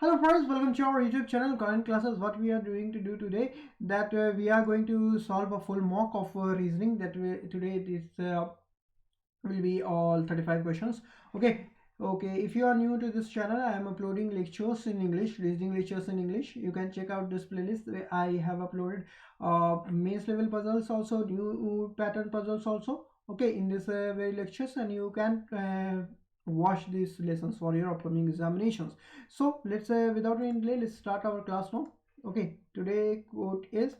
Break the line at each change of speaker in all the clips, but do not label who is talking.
Hello friends, welcome to our YouTube channel. Current classes. What we are doing to do today, that we are going to solve a full mock of reasoning. Today this will be all 35 questions. Okay. If you are new to this channel, I am uploading lectures in English, reasoning lectures in English. You can check out this playlist where I have uploaded mains level puzzles, also new pattern puzzles also. Okay, in this very lectures, and you can watch these lessons for your upcoming examinations. So let's without any delay, let's start our class now. Okay, today quote is,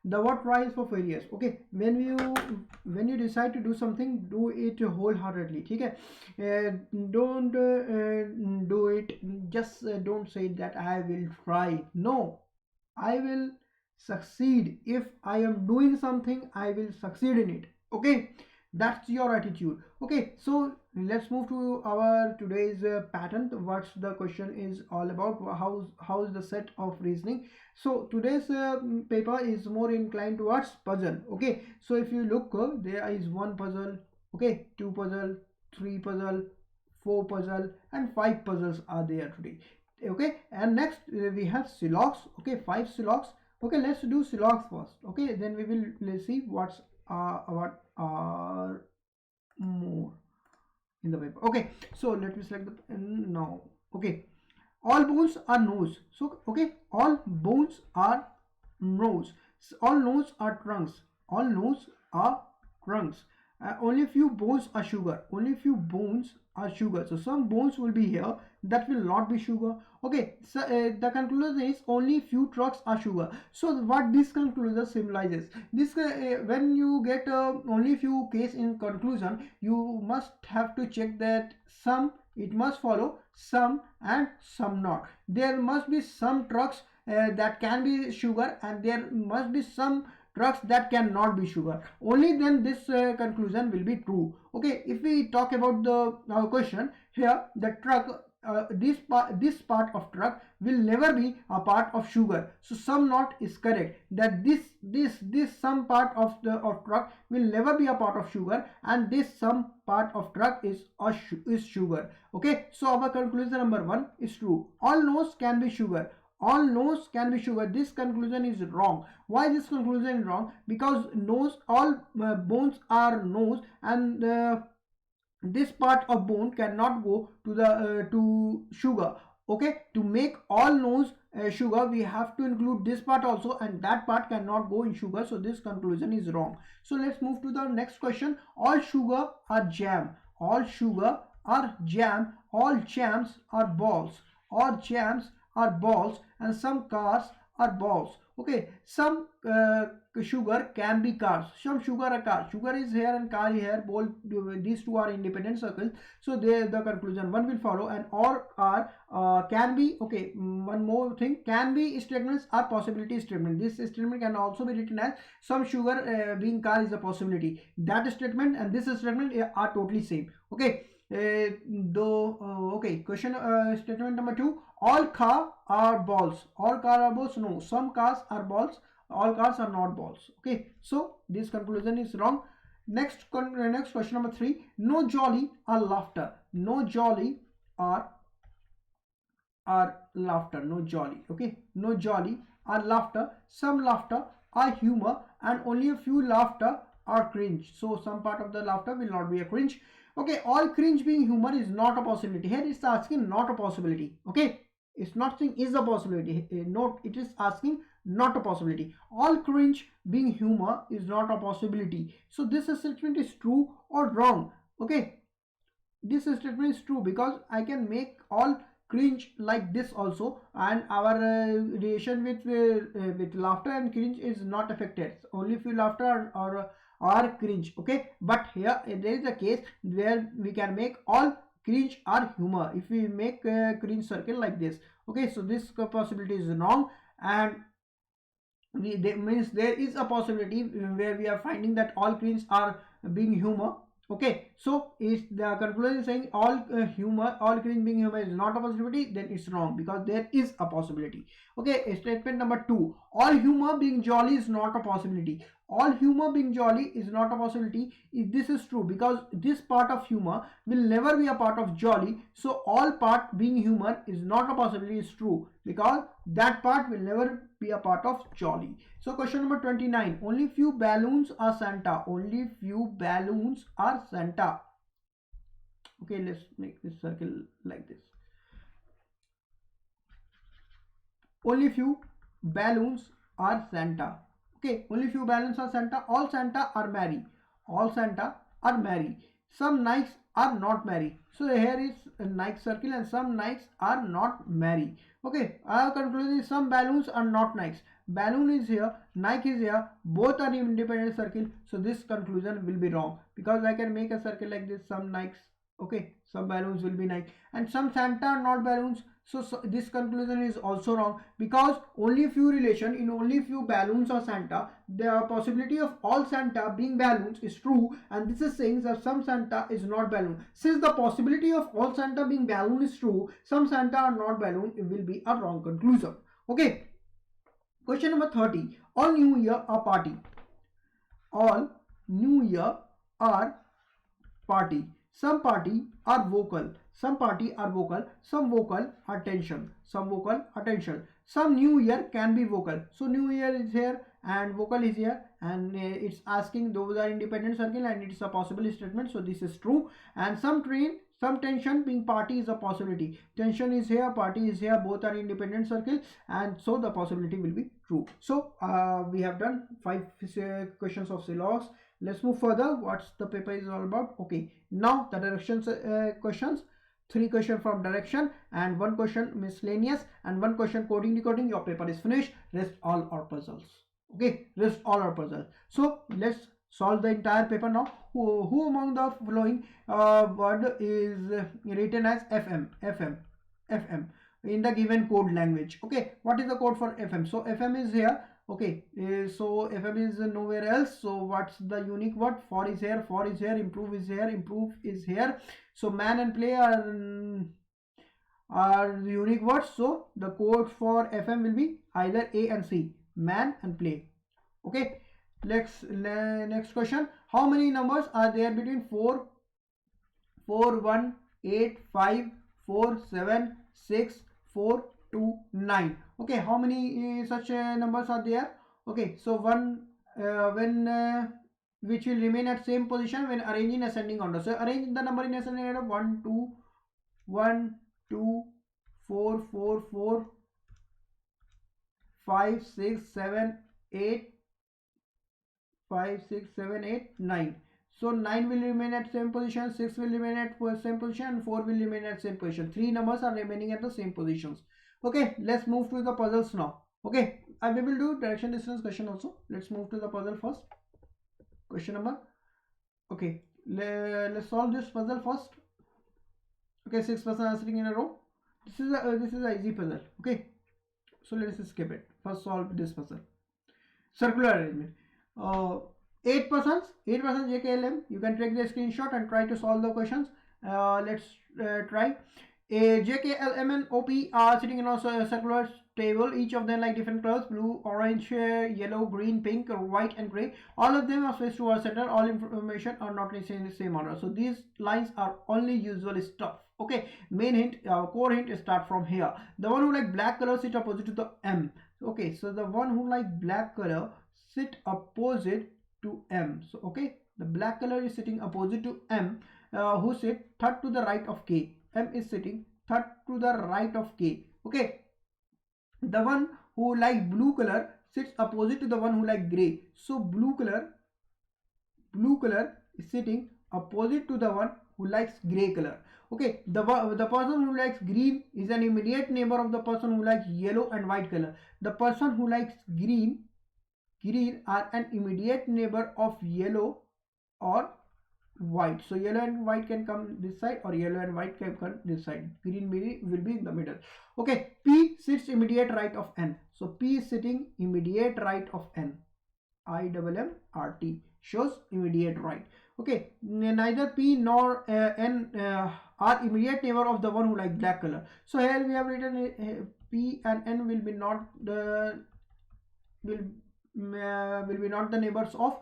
the what price for failures. Okay, when you decide to do something, do it wholeheartedly. Okay, don't do it just don't say that I will try. No, I will succeed. If I am doing something, I will succeed in it. Okay, that's your attitude. Okay, so let's move to our today's pattern. What's the question is all about? How's the set of reasoning? So today's paper is more inclined towards puzzle. Okay, so if you look, there is one puzzle, okay, two puzzle, three puzzle, four puzzle, and five puzzles are there today. Okay, and next we have silogs. Okay, five silogs. Okay, let's do silogs first. Okay, then we will let's see what are more in the paper. Okay, so let me select the now. Okay, all bones are nose. So okay, all bones are nose. All nose are trunks. All nose are trunks. Only few bones are sugar. Only few bones are sugar. So some bones will be here, that will not be sugar. Okay, so the conclusion is only few trucks are sugar. So what this conclusion symbolizes, this when you get only few case in conclusion, you must have to check that some, it must follow some and some not. There must be some trucks that can be sugar, and there must be some trucks that cannot be sugar. Only then this conclusion will be true. Okay, if we talk about the question here, the truck, this part of truck will never be a part of sugar. So some not is correct, that this some part of the truck will never be a part of sugar, and this some part of truck is sugar. Okay, so our conclusion number one is true. All nose can be sugar. All nose can be sugar. This conclusion is wrong. Why this conclusion is wrong? Because nose, all bones are nose, and this part of bone cannot go to the to sugar. Okay, to make all nose sugar, we have to include this part also, and that part cannot go in sugar. So this conclusion is wrong. So let's move to the next question. All sugar are jam. All sugar are jam. All jams are balls. All jams are balls, and some cars are balls. Okay, some sugar can be cars. Some sugar are cars. Sugar is here and car here. Both these two are independent circles. So they, the conclusion one will follow, and or are can be. Okay, one more thing, can be statements are possibility statement. This statement can also be written as some sugar being car is a possibility. That statement and this statement are totally same. Okay. Okay, question statement number two, all car are balls. All car are balls. No, some cars are balls. All cars are not balls. Okay, so this conclusion is wrong. Next question number three, no jolly are laughter. No jolly are laughter. No jolly. Okay, no jolly are laughter. Some laughter are humor, and only a few laughter are cringe. So some part of the laughter will not be a cringe. Okay, all cringe being humor is not a possibility. Here it's asking not a possibility. Okay, it's not saying is a possibility. Not, it is asking not a possibility. All cringe being humor is not a possibility. So this statement is true or wrong. Okay, this statement is true because I can make all cringe like this also, and our relation with laughter and cringe is not affected. Only few laughter or cringe. Okay, but here there is a case where we can make all cringe or humor if we make a cringe circle like this. Okay, so this possibility is wrong, and means there is a possibility where we are finding that all cringe are being humor. Okay, so is the conclusion is saying all humor, all cringe being humor is not a possibility, then it's wrong because there is a possibility. Okay, statement number two, all humor being jolly is not a possibility. all humor being jolly is not a possibility. If this is true, because this part of humor will never be a part of jolly, so all part being humor is not a possibility is true, because that part will never be a part of jolly. So question number 29, only few balloons are Santa. Only few balloons are Santa. Okay, let's make this circle like this. Only few balloons are Santa. Okay, only few balloons are Santa. All Santa are merry. All Santa are merry. Some Nikes are not merry. So here is a Nike circle, and some Nikes are not merry. Okay, our conclusion is some balloons are not Nikes. Balloon is here, Nike is here, both are independent circle. So this conclusion will be wrong, because I can make a circle like this, some Nikes. Okay, some balloons will be Nike, and some Santa are not balloons. So this conclusion is also wrong, because only few relation in only few balloons are Santa. The possibility of all Santa being balloons is true, and this is saying that some Santa is not balloon. Since the possibility of all Santa being balloon is true, some Santa are not balloon, it will be a wrong conclusion. Okay. Question number 30. All New Year are party. All New Year are party. Some party are vocal. Some party are vocal. Some vocal are tension. Some vocal are tension. Some New Year can be vocal. So New Year is here and vocal is here, and it's asking those are independent circle, and it's a possible statement. So this is true. And some tension being party is a possibility. Tension is here, party is here, both are independent circle, and so the possibility will be true. So we have done 5 questions of syllabus. Let's move further. What's the paper is all about? Okay, now the directions questions. 3 questions from direction and 1 question miscellaneous and 1 question coding decoding. Your paper is finished. Rest all are puzzles. Okay, rest all are puzzles. So let's solve the entire paper now. Who among the following word is written as FM in the given code language? Okay, what is the code for FM? So FM is here. Okay, so FM is nowhere else. So what's the unique word? For is here, improve is here, improve is here. So man and play are the unique words. So the code for FM will be either A and C, man and play. Okay, next question. How many numbers are there between 4, 1, 8, 5, 4, 7, 6, 4, 2, 9? Okay, how many such numbers are there? Okay, so which will remain at same position when arranging ascending order. So arrange the number in ascending order. 1, 2, 1, 2, 4, 4, 4, 5, 6, 7, 8, 5, 6, 7, 8, 9. So 9 will remain at same position, 6 will remain at same position, and 4 will remain at same position. 3 numbers are remaining at the same positions. Okay, let's move to the puzzles now. Okay, we will do direction distance question also. Let's move to the puzzle first. Question number. Okay, let's solve this puzzle first. Okay, 6 persons are sitting in a row. This is a easy puzzle. Okay, so let's skip it. First solve this puzzle. Circular arrangement. 8 persons JKLM. You can take the screenshot and try to solve the questions. Let's try. JKLM and OP are sitting in a circular table. Each of them like different colors: blue, orange, yellow, green, pink, white, and gray. All of them are faced towards center. All information are not in the same order. So these lines are only usual stuff. Okay, main hint, core hint start from here. The one who like black color sit opposite to the M. Okay, so the one who like black color sit opposite to M. So okay, the black color is sitting opposite to M, who sit third to the right of K. M is sitting third to the right of K. Okay, the one who like blue color sits opposite to the one who like gray. So blue color is sitting opposite to the one who likes gray color. Okay, the person who likes green is an immediate neighbor of the person who likes yellow and white color. The person who likes green are an immediate neighbor of yellow or white. So yellow and white can come this side, or yellow and white can come this side. Green will be in the middle. Okay, P sits immediate right of N. So P is sitting immediate right of N. IMMRT shows immediate right. Okay, neither P nor N are immediate neighbor of the one who like black color. So here we have written P and N will be not will will be not the neighbors of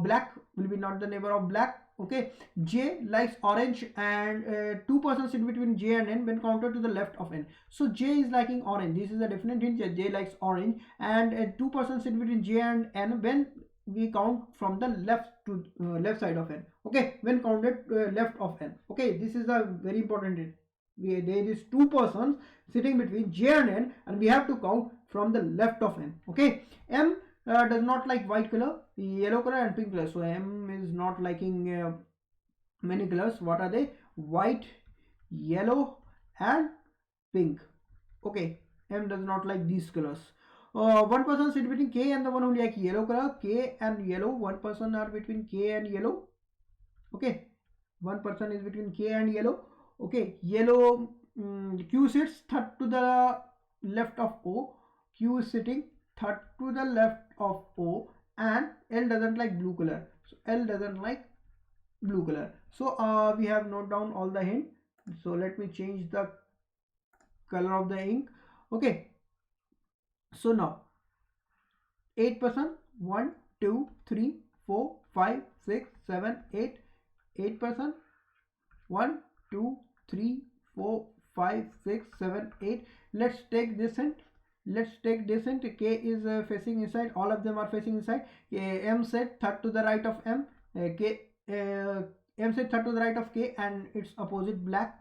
black, will be not the neighbor of black. Okay, J likes orange, and 2% sit between J and N when counted to the left of N. So J is liking orange. This is a definite hint that J likes orange, and 2% sit between J and N when we count from the left to left side of N. Okay, when counted left of N. Okay, this is a very important hint. There is 2 persons sitting between J and N, and we have to count from the left of N. Okay, M does not like white color, yellow color and pink color. So M is not liking many colors. What are they? White, yellow and pink. Okay, M does not like these colors. One person sit between K and the one who like yellow color. K and yellow, one person are between K and yellow. Okay, one person is between K and yellow. Okay, yellow, Q sits third to the left of O. Q is sitting third to the left of O, and L doesn't like blue color. So L doesn't like blue color. So we have noted down all the hint. So let me change the color of the ink. Okay, so now 8%, 1, 2, 3, 4, 5, 6, 7, 8, 8%, 1, 2, 3, 4, 5, 6, 7, 8. Let's take this hint. Let's take this hint. K is facing inside. All of them are facing inside. M said third to the right of M. M said third to the right of K, and its opposite black.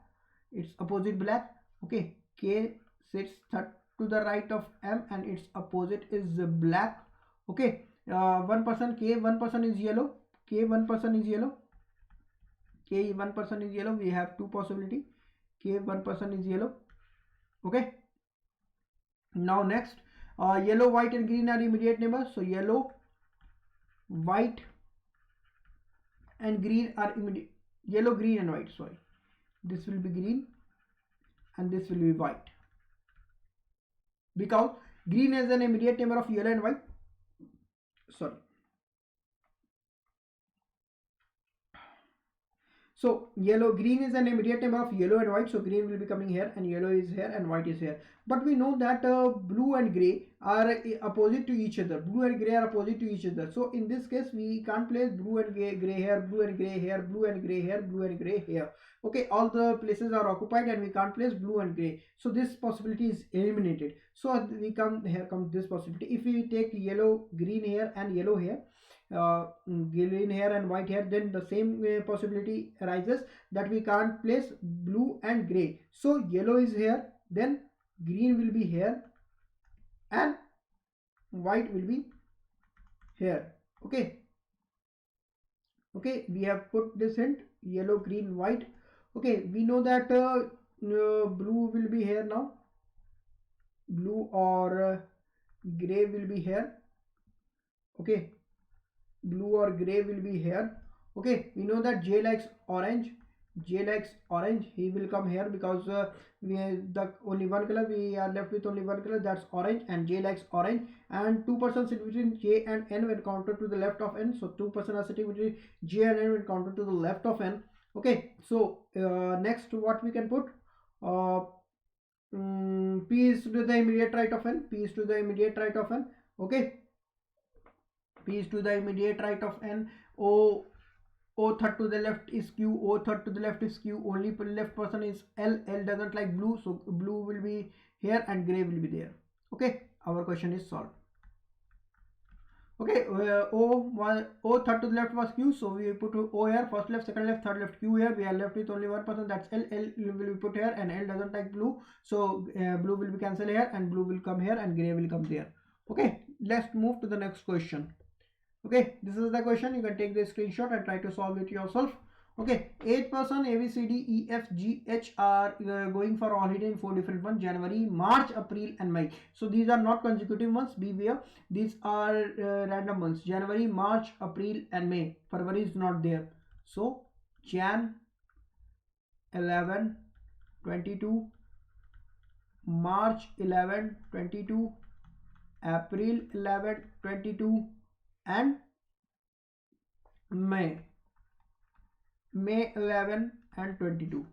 Its opposite black. Okay. K sits third to the right of M, and its opposite is black. Okay. One person K, one person is yellow. K, one person is yellow. K, one person is yellow. We have two possibility. K, one person is yellow. Okay. Now next, yellow, white and green are immediate neighbors. So yellow, white and green are immediate. Yellow, green and white, sorry. This will be green and this will be white, because green is an immediate neighbor of yellow and white. Sorry. So yellow, green is an immediate neighbor of yellow and white. So green will be coming here, and yellow is here, and white is here. But we know that blue and gray are opposite to each other. Blue and gray are opposite to each other. So in this case, we can't place blue and gray here, blue and gray here, blue and gray here, blue and gray here. Okay, all the places are occupied, and we can't place blue and gray. So this possibility is eliminated. So we come here, comes this possibility. If we take yellow, green here, and yellow here, green here and white here, then the same possibility arises that we can't place blue and gray. So yellow is here, then green will be here, and white will be here. Okay, okay, we have put this hint: yellow, green, white. Okay, we know that blue will be here now, blue or gray will be here. Okay, blue or gray will be here. Okay, we know that J likes orange. J likes orange. He will come here, because we have the only one color. We are left with only one color, that's orange, and J likes orange. And 2% sit between J and N when counted to the left of N. So 2% are sitting between J and N when counted to the left of N. Okay, so next what we can put, P is to the immediate right of N. P is to the immediate right of N. Okay, P is to the immediate right of N. O third to the left is Q. O third to the left is Q. Only left person is L. L doesn't like blue, so blue will be here and gray will be there. Okay, our question is solved. Okay, O third to the left was Q, so we put O here, first left, second left, third left, Q here. We are left with only one person, that's L. L will be put here, and L doesn't like blue, so blue will be cancelled here, and blue will come here, and gray will come there. Okay, let's move to the next question. Okay, this is the question. You can take the screenshot and try to solve it yourself. Okay, 8% A, B, C, D, E, F, G, H are going for holiday in 4 different months: January, March, April and May. So these are not consecutive months, beware. These are random months: January, March, April and May. February is not there. So Jan 11, 22, March 11, 22, April 11, 22 and May 11 and 22.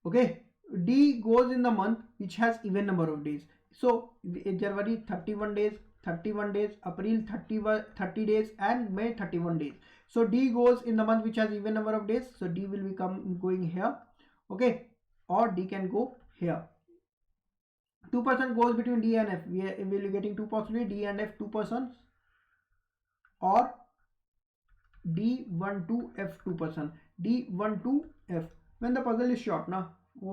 Okay, D goes in the month which has even number of days. So January 31 days, 31 days, April 30 days, and May 31 days. So D goes in the month which has even number of days. So D will become going here. Okay, or D can go here. 2% goes between D and F. We will be getting two possibilities, D and F 2%, or D12 F 2%. D12 F. When the puzzle is short, now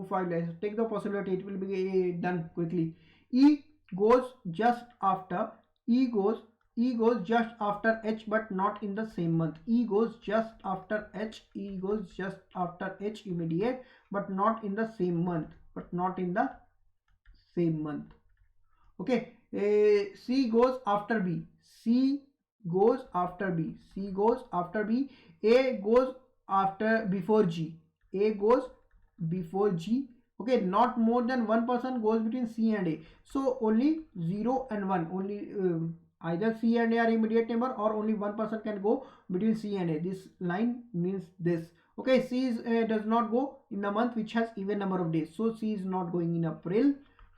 5 days. Take the possibility, it will be done quickly. E goes just after. E goes just after H, but not in the same month. E goes just after H. E goes just after H immediate, but not in the same month. Okay. C goes after B. C goes after B. C goes after B. A goes after before G. A goes before G. Okay, not more than 1% goes between C and A. So only 0 and 1. Only either C and A are immediate neighbor, or only 1% can go between C and A. This line means this. Okay, C does not go in the month which has even number of days. So C is not going in April.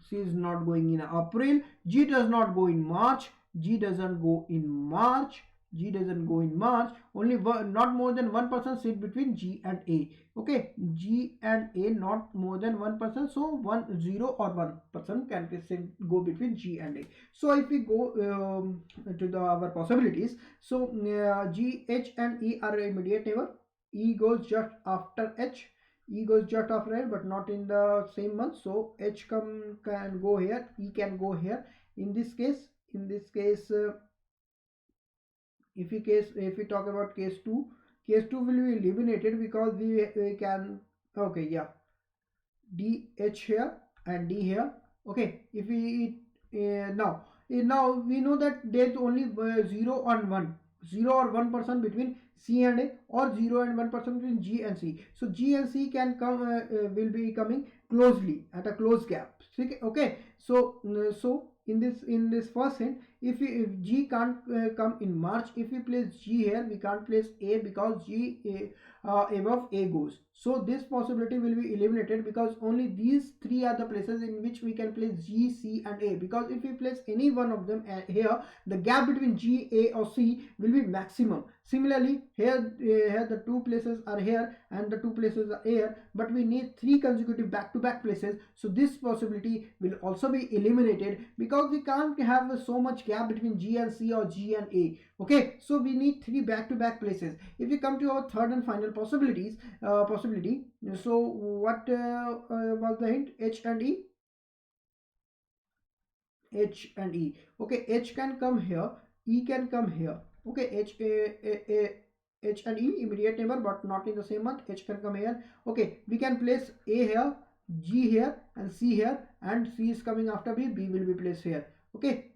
C is not going in April. G does not go in March. G doesn't go in March. G doesn't go in March. Only not more than 1% sit between G and A. Okay, G and A not more than 1%. So 0 or 1% can go between G and A. So if we go to our possibilities, so G, H and E are immediate neighbor. E goes just after H. E goes just after H, but not in the same month. So H can go here. E can go here. In this case, if we talk about case 2 will be eliminated, because we can, okay, yeah, D, H here and D here. Okay, if we now we know that there's only 0 and 1, 0 or 1% between C and A, or 0 and 1% between G and C. So G and C can come will be coming closely at a close gap. Okay, so in this first hint, if G can't come in March, if we place G here, we can't place A, because G above A goes. So this possibility will be eliminated, because only these three are the places in which we can place G, C and A. Because if we place any one of them here, the gap between G, A or C will be maximum. Similarly, here the two places are here and the two places are here, but we need three consecutive back-to-back places. So this possibility will also be eliminated, because we can't have so much gap between G and C or G and A. Okay, so we need three back-to-back places. If we come to our third and final possibility, so what was the hint? H and E. H and E. Okay, H can come here, E can come here. Okay, H and E immediate neighbor, but not in the same month. H can come here. Okay, we can place A here, G here, and C here, and C is coming after B. B will be placed here. Okay,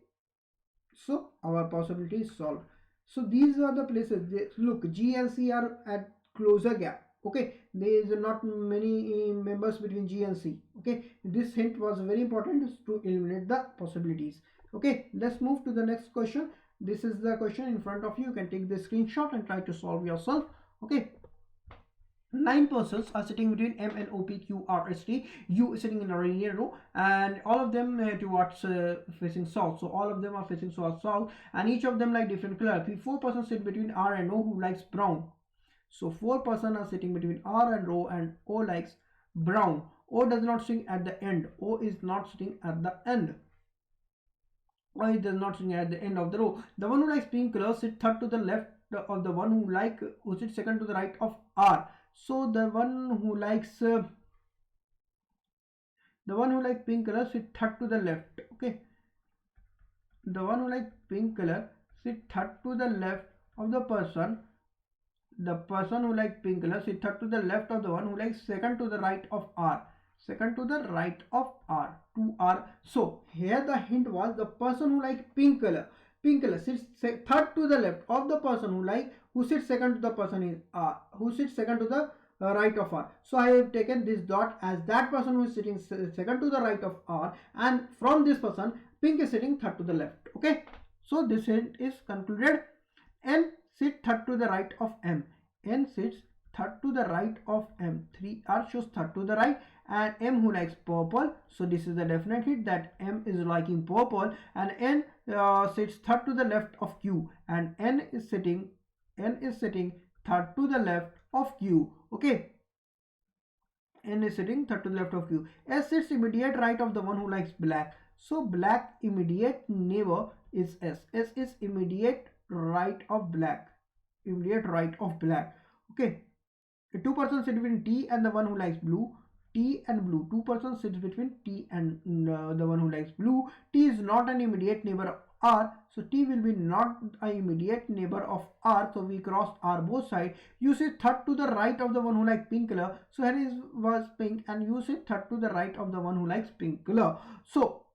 so our possibility is solved. So these are the places. Look, G and C are at closer gap. Okay, there is not many members between G and C. Okay, this hint was very important to eliminate the possibilities. Okay, let's move to the next question. This is the question in front of you. You can take the screenshot and try to solve yourself. Okay, 9 persons are sitting between M and O, P, Q, R, S, T. U is sitting in a linear row, and all of them towards facing south. So all of them are facing towards south, and each of them like different color. 4 persons sit between R and O, who likes brown. So 4 persons are sitting between R and O, and O likes brown. O does not sit at the end. O is not sitting at the end. Or it does not sitting at the end of the row. The one who likes pink color sits third to the left of the one who sits second to the right of R. So the one who likes pink color sits third to the left. Okay, the one who likes pink color sits third to the left of the person. The person who likes pink color sits third to the left of the one who likes second to the right of R. Second to the right of R, to R. So here the hint was the person who likes pink color sits third to the left of the person who sits second to the person is R, who sits second to the right of R. So I have taken this dot as that person who is sitting second to the right of R, and from this person pink is sitting third to the left. Okay, so this hint is concluded. N sits third to the right of M. N sits third to the right of M. 3R shows third to the right, and M who likes purple. So this is the definite hint that M is liking purple, and N sits third to the left of Q, and N is sitting third to the left of Q. Okay. N is sitting third to the left of Q. S sits immediate right of the one who likes black. So black immediate neighbor is S. S is immediate right of black. Immediate right of black. Okay. The two persons sit between T and the one who likes blue. T and blue. Two persons sit between T and the one who likes blue. T is not an immediate neighbor of R. So T will be not an immediate neighbor of R. So we crossed R both sides. You sit third to the right of the one who likes pink color. So here was pink, and you sit third to the right of the one who likes pink color. So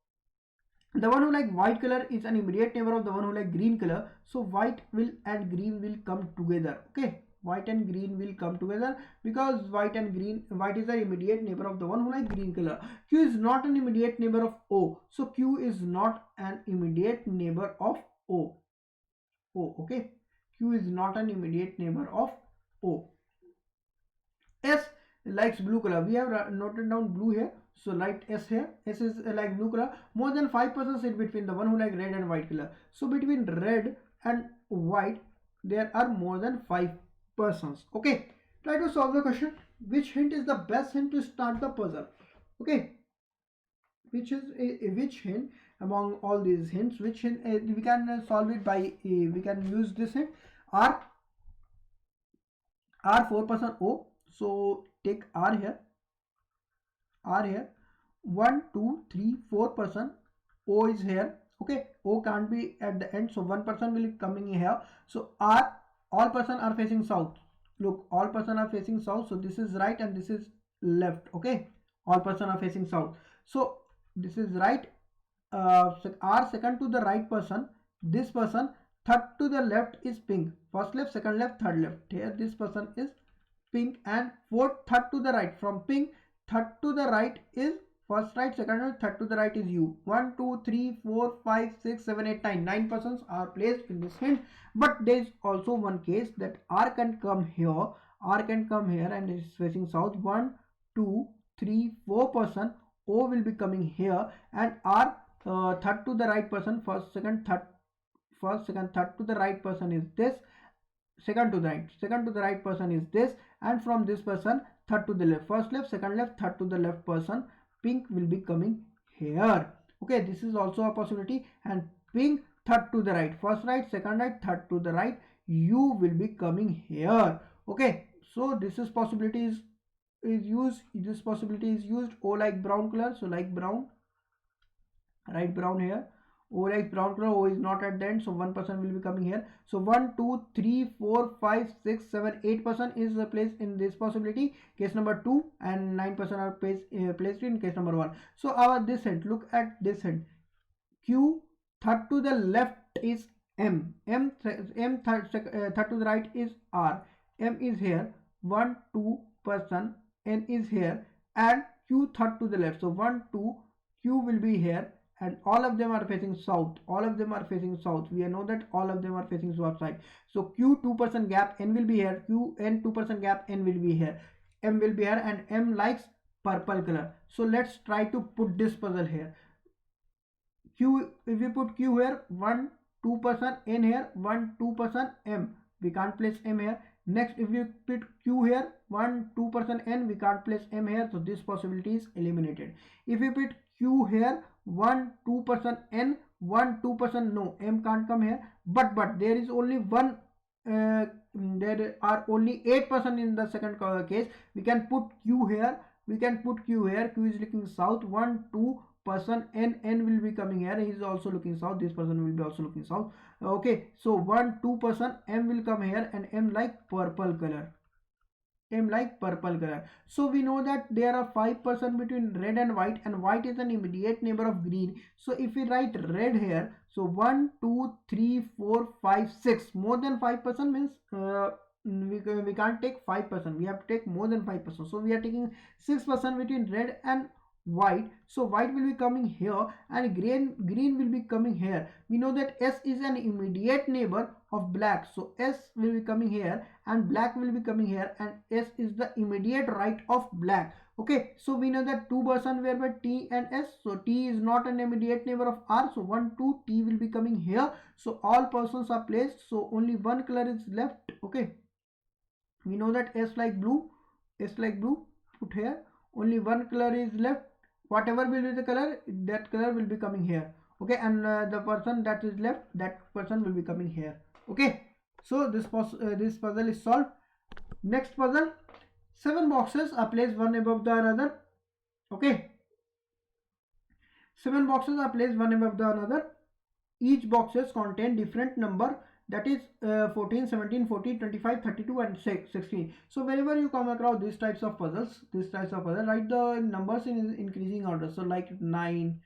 the one who like white color is an immediate neighbor of the one who like green color. So white and green will come together. Okay. White and green will come together because white is an immediate neighbor of the one who like green color. Q is not an immediate neighbor of O. So Q is not an immediate neighbor of O. Okay. Q is not an immediate neighbor of O. S likes blue color. We have noted down blue here. So write S here. S is like blue color. More than 5% sit between the one who like red and white color. So between red and white, there are more than 5 persons. Okay, try to solve the question. Which hint is the best hint to start the puzzle? Okay, which hint among all these hints, which hint we can solve it by we can use this hint. R 4% O. So take R here. 1 2 3 4% O is here. Okay, O can't be at the end, so 1% will be coming here. So R, all person are facing south. Look, all person are facing south, so this is right and this is left. Okay, all person are facing south, so this is right. So R second to the right person, this person. Third to the left is pink. First left, second left, third left. Here this person is pink, and fourth third to the right from pink. Third to the right is first right, second right, third to the right is U. 1 2 3 4 5 6 7 8 9. 9 persons are placed in this hint. But there is also one case that R can come here. R can come here and it is facing south. 1 2 3 4 person. O will be coming here, and R third to the right person. First second third to the right person is this. Second to the right person is this, and from this person third to the left. First left, second left, third to the left person. Pink will be coming here. Okay, this is also a possibility. And pink third to the right. First right, second right, third to the right. U will be coming here. Okay, so this is possibility is used. This possibility is used. O like brown color, so like brown. Write brown here. O like brown color. O is not at the end, so 1% will be coming here. So 1 2 3 4 5 6 7 8% is placed in this possibility, case number 2, and 9% are placed in case number 1. So our this hint, look at this hint. Q third to the left is M. M third to the right is R. M is here. 1 2 person. N is here, and Q third to the left. So 1 2 Q will be here, and all of them are facing south. We know that all of them are facing south side. So Q 2% gap, N will be here. Q N 2% gap, N will be here. M will be here, and M likes purple color. So let's try to put this puzzle here. Q, if we put Q here, 1 2%, N here, 1 2%, M. We can't place M here. Next, if we put Q here, 1 2% N, we can't place M here. So this possibility is eliminated. If we put Q here, 1 2% N, 1 2%, no, M can't come here. But there is only one. There are only 8% in the second case. We can put Q here. Q is looking south. 1 2% N will be coming here. He is also looking south. This person will be also looking south. Okay, so 1 2% M will come here, and M like purple color. So we know that there are 5% between red and white is an immediate neighbor of green. So if we write red here, so 1 2 3 4 5 6, more than 5% means we can't take 5%, we have to take more than 5%. So we are taking 6% between red and white, so white will be coming here and green will be coming here. We know that S is an immediate neighbor of black, so S will be coming here and black will be coming here, and S is the immediate right of black. Okay, so we know that 2% were by T and S, so T is not an immediate neighbor of R, so 1 2 T will be coming here, so all persons are placed, so only one color is left. Okay, we know that S like blue, put here, only one color is left, whatever will be the color, that color will be coming here. Okay, and the person that is left, that person will be coming here. Okay, so this puzzle is solved. Next puzzle, 7 boxes are placed one above the another. Okay, 7 boxes are placed one above the another. Each boxes contain different number, that is 14, 17, 40, 25, 32 and 16. So whenever you come across these types of puzzles, write the numbers in increasing order. So like 9,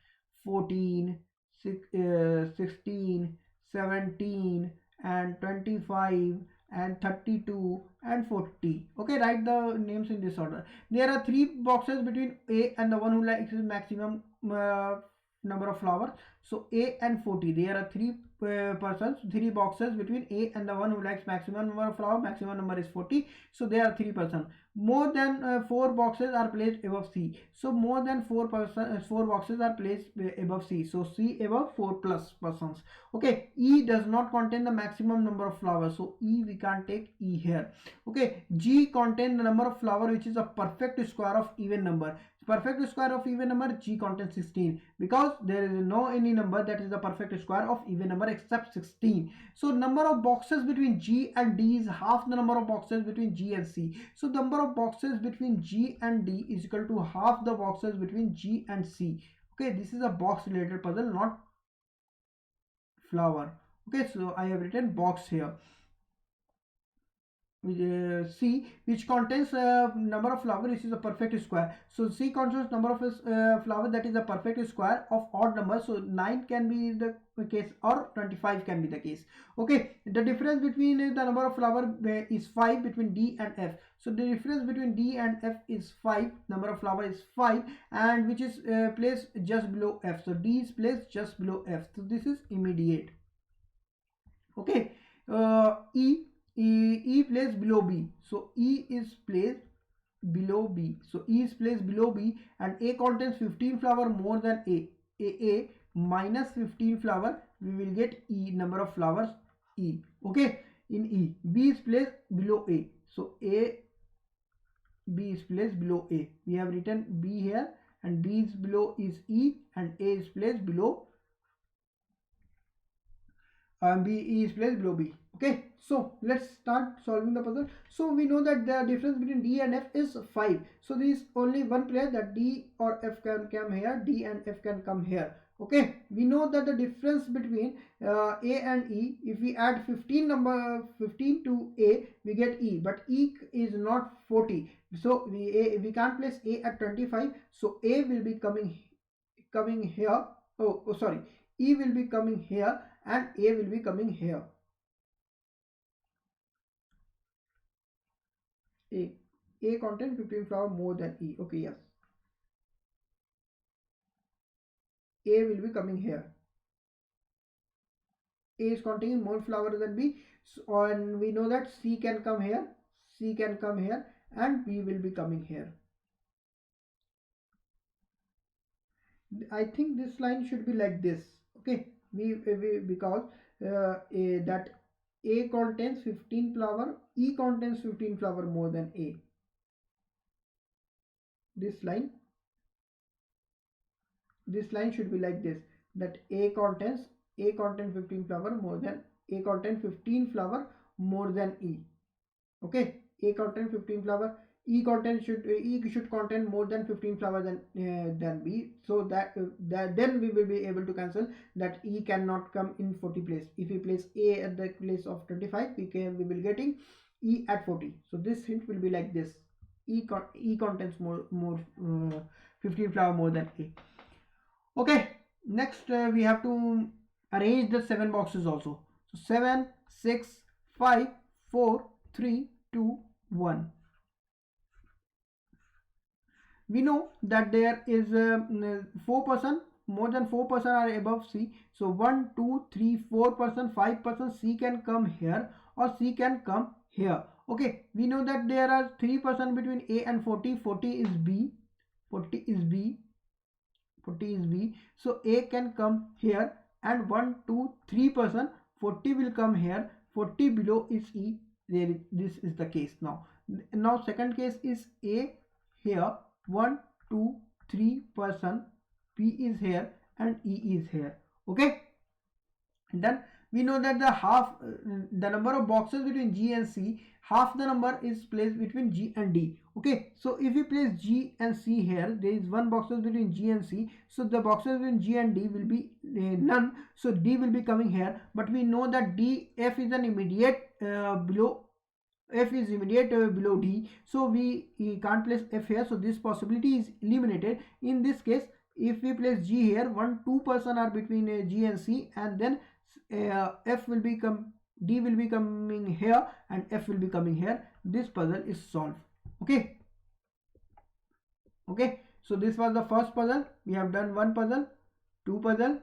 14, 16, 17 and 25 and 32 and 40. Okay, write the names in this order. There are 3 boxes between A and the one who likes maximum number of flowers. So A and 40, there are 3 persons, 3 boxes between A and the one who likes maximum number of flower, maximum number is 40, so there are 3 persons. More than 4 boxes are placed above C, so more than 4 boxes are placed above C, so C above 4 plus persons. Okay, E does not contain the maximum number of flowers, so E we can't take E here. Okay, G contains the number of flower which is a perfect square of even number. Perfect square of even number, G contains 16, because there is no any number that is the perfect square of even number except 16. So number of boxes between G and D is half the number of boxes between G and C. So number of boxes between G and D is equal to half the boxes between G and C. Okay, this is a box related puzzle, not flower. Okay, so I have written box here. C, which contains number of flower, which is a perfect square. So C contains number of flower that is a perfect square of odd number. So 9 can be the case or 25 can be the case. Okay, the difference between the number of flower is 5 between D and F. So the difference between D and F is 5. Number of flower is 5, and which is placed just below F. So D is placed just below F. So this is immediate. Okay, E placed below B, so E is placed below B, so E is placed below B, and A contains 15 flower more than A minus 15 flower, we will get E, number of flowers E. Okay, in E, B is placed below A, so B is placed below A. We have written B here, and B is below is E, and A is placed below B is placed below B. Okay, so let's start solving the puzzle. So we know that the difference between D and F is 5. So there is only one place that D or F can come here, D and F can come here. Okay, we know that the difference between A and E, if we add 15 to A, we get E, but E is not 40. So we can't place A at 25. So A will be coming here. Sorry, E will be coming here and A will be coming here. A contain 15 flower more than E. Okay, yes. A will be coming here. A is containing more flower than B, so, and we know that C can come here, C can come here, and B will be coming here. I think this line should be like this. Okay, because that A contains 15 flower, E contains 15 flower more than A. This line should be like this, that A contains 15 flower more than A contains 15 flower more than E. Okay, A contains 15 flower, E should contain more than 15 flower than B, so that then we will be able to cancel that E cannot come in 40 place. If we place A at the place of 25, we will getting E at 40. So this hint will be like this: E contains more 15 flower more than A. Okay, next we have to arrange the 7 boxes also. So 7, 6, 5, 4, 3, 2, 1. We know that there is 4%, more than 4% are above C. So 1, 2, 3, 4%, 5%, C can come here or C can come here. Okay, we know that there are 3% between A and 40. 40 is B. 40 is B. 40 is B. So A can come here, and 1, 2, 3%. 40 will come here. 40 below is E. This is the case now. Now second case is A here. 1, 2, 3%. P is here and E is here. Okay. And then we know that the number of boxes between G and C, half the number is placed between G and D. Okay, so if we place G and C here, there is one boxes between G and C, so the boxes between G and D will be none, so D will be coming here. But we know that F is an immediate below, F is immediate below D, so we can't place F here, so this possibility is eliminated. In this case, if we place G here, 1, 2% are between G and C, and then F will become, D will be coming here and F will be coming here. This puzzle is solved. Okay. Okay. So this was the first puzzle. We have done one puzzle, two puzzle,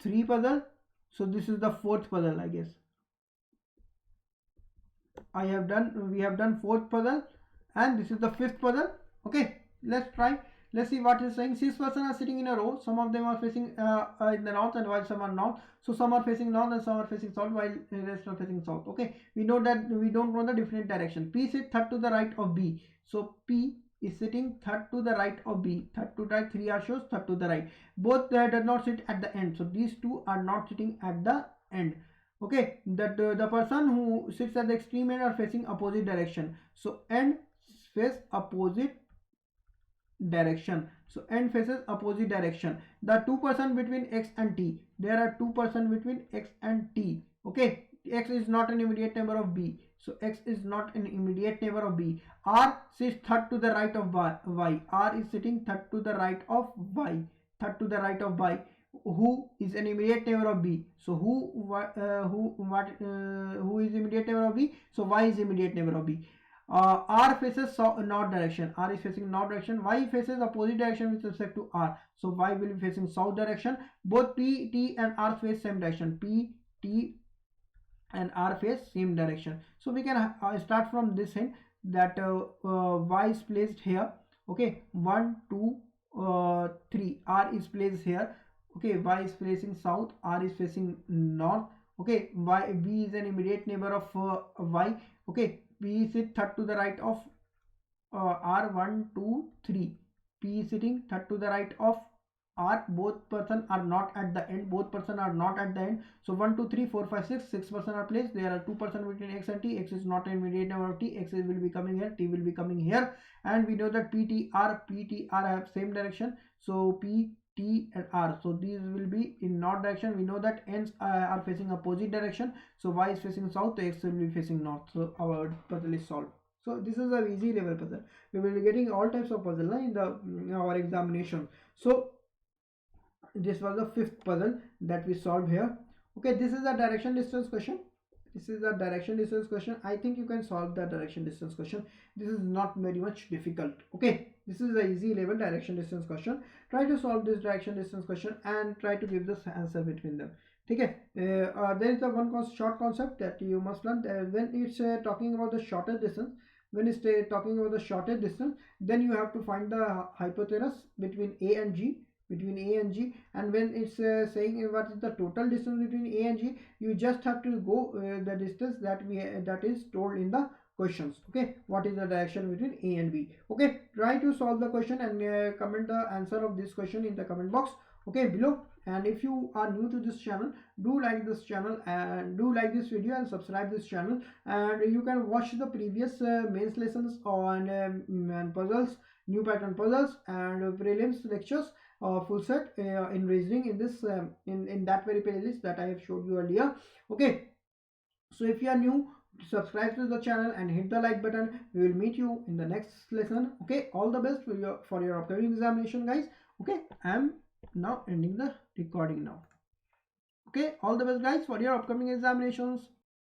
three puzzle. So this is the fourth puzzle, I guess. We have done fourth puzzle, and this is the fifth puzzle. Okay. Let's try. Let's see what it's saying. 6 persons are sitting in a row. Some of them are facing in the north, and while some are not. So some are facing north and some are facing south, while the rest are facing south. Okay. We know that we don't know the different direction. P sits third to the right of B. So P is sitting third to the right of B. Third to the right, 3 are shows third to the right. Both does not sit at the end. So these two are not sitting at the end. Okay. That the person who sits at the extreme end are facing opposite direction. So end face opposite direction. So end faces opposite direction. The 2% between X and T, there are 2% between X and T. Okay, X is not an immediate neighbor of B, so X is not an immediate neighbor of B. R sits third to the right of Y. R is sitting third to the right of Y. Third to the right of Y. Who is an immediate neighbor of B? So who is immediate neighbor of B? So Y is immediate neighbor of B. R faces north direction. R is facing north direction. Y faces opposite direction with respect to R. So Y will be facing south direction. Both P, T and R face same direction. P, T and R face same direction. So we can start from this end, that Y is placed here. Okay, 1, 2, 3. R is placed here. Okay, Y is facing south. R is facing north. Okay, B is an immediate neighbor of Y. Okay, P is third to the right of R. 1, 2, 3. P is sitting third to the right of R. Both persons are not at the end. Both persons are not at the end. So 1, 2, 3, 4, 5, 6. 6 persons are placed. There are 2% between X and T. X is not an immediate neighbor of T. X will be coming here. T will be coming here. And we know that P, T, R have same direction. So P, T and R. So these will be in north direction. We know that ends are facing opposite direction. So Y is facing south. X will be facing north. So our puzzle is solved. So this is a easy level puzzle. We will be getting all types of puzzle in our examination. So this was the fifth puzzle that we solved here. Okay, this is a direction distance question. This is a direction distance question. I think you can solve the direction distance question. This is not very much difficult. Okay, this is a easy level direction distance question. Try to solve this direction distance question and try to give this answer between them. Okay, there is a one short concept that you must learn. When it's talking about the shortest distance, when it's talking about the shortest distance, then you have to find the hypotenuse between A and G, and when it's saying what is the total distance between A and G, you just have to go the distance that is told in the questions. Okay, what is the direction between A and B? Okay, try to solve the question and comment the answer of this question in the comment box, okay, below. And if you are new to this channel, do like this channel and do like this video and subscribe this channel, and you can watch the previous mains lessons on puzzles, new pattern puzzles and prelims lectures, full set in reasoning in this in that very playlist that I have showed you earlier. Okay, so if you are new, subscribe to the channel and hit the like button. We will meet you in the next lesson. Okay, all the best for your upcoming examination, guys. Okay, I am now ending the recording now. Okay, all the best, guys, for your upcoming examinations.